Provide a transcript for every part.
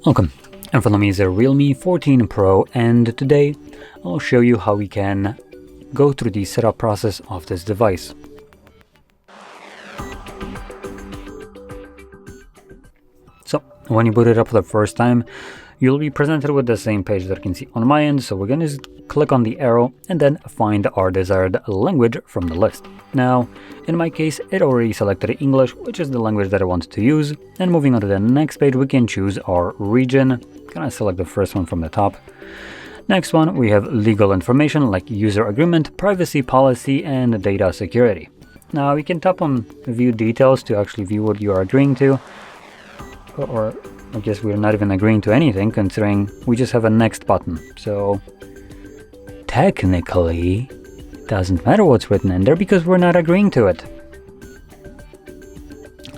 Welcome, in front of me is a REALME 14 Pro, and today I'll show you how we can go through the setup process of this device. So when you boot it up for the first time, you'll be presented with the same page that you can see on my end. So we're going to click on the arrow and then find our desired language from the list. Now, in my case, it already selected English, which is the language that I want to use. And moving on to the next page, we can choose our region. Gonna select the first one from the top. Next one, we have legal information like user agreement, privacy policy, and data security. Now, you can tap on view details to actually view what you are agreeing to. Or I guess we're not even agreeing to anything, considering we just have a next button. So technically, it doesn't matter what's written in there because we're not agreeing to it.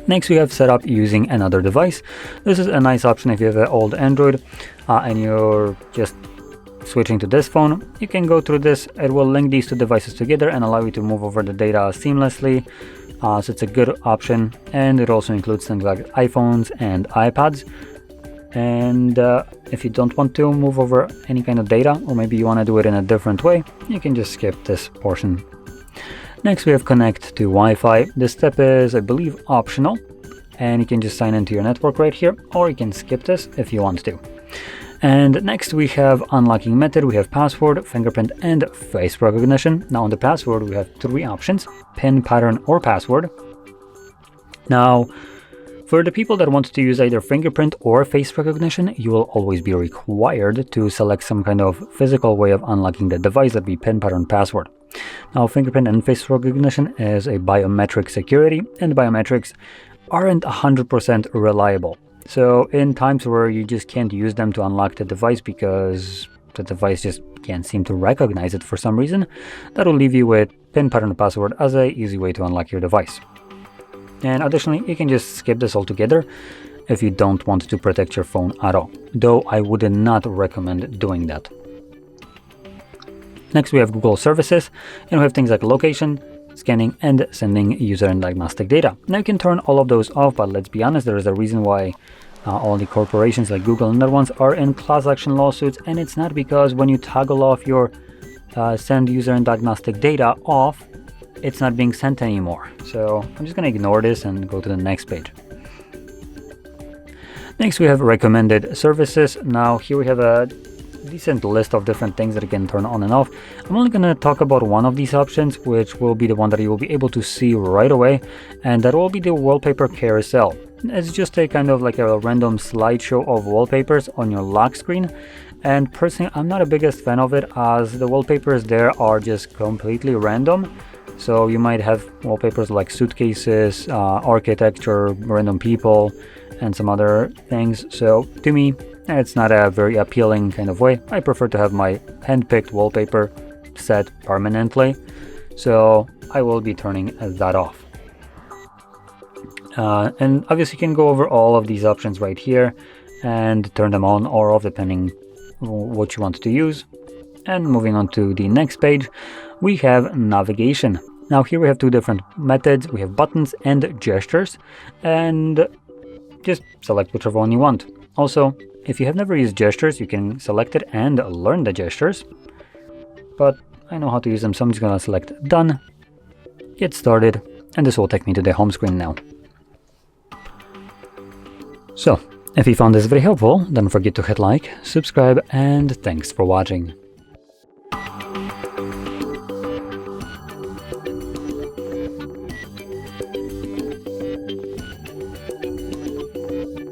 Next, we have setup using another device. This is a nice option if you have an old Android and you're just switching to this phone. You can go through this. It will link these two devices together and allow you to move over the data seamlessly. So it's a good option, and it also includes things like iPhones and iPads. And if you don't want to move over any kind of data, or maybe you want to do it in a different way, you can just skip this portion. Next, we have connect to Wi-Fi. This step is, I believe, optional, and you can just sign into your network right here, or you can skip this if you want to. And next we have unlocking method. We have password, fingerprint, and face recognition. Now on the password, we have three options: PIN, pattern, or password. Now, for the people that want to use either fingerprint or face recognition, you will always be required to select some kind of physical way of unlocking the device, that be PIN, pattern, password. Now, fingerprint and face recognition is a biometric security, and biometrics aren't 100% reliable. So in times where you just can't use them to unlock the device because the device just can't seem to recognize it for some reason, that will leave you with PIN, pattern, password as an easy way to unlock your device. And additionally, you can just skip this altogether if you don't want to protect your phone at all, though I would not recommend doing that. Next, we have Google services, and we have things like location, scanning, and sending user and diagnostic data. Now you can turn all of those off, but let's be honest, there is a reason why all the corporations like Google and other ones are in class action lawsuits, and it's not because when you toggle off your send user and diagnostic data off, it's not being sent anymore. So I'm just going to ignore this and go to the next page. Next, we have recommended services. Now here we have a decent list of different things that you can turn on and off. I'm only going to talk about one of these options, which will be the one that you will be able to see right away, and that will be the wallpaper carousel. It's just a kind of like a random slideshow of wallpapers on your lock screen, and personally I'm not a biggest fan of it, as the wallpapers there are just completely random. So you might have wallpapers like suitcases, architecture, random people, and some other things. So to me, it's not a very appealing kind of way. I prefer to have my hand-picked wallpaper set permanently, so I will be turning that off. And obviously you can go over all of these options right here and turn them on or off depending what you want to use. And moving on to the next page, we have navigation. Now here we have two different methods. We have buttons and gestures, and just select whichever one you want. Also, if you have never used gestures, you can select it and learn the gestures, but I know how to use them, so I'm just gonna select done, get started, and this will take me to the home screen now. So, if you found this very helpful, don't forget to hit like, subscribe, and thanks for watching.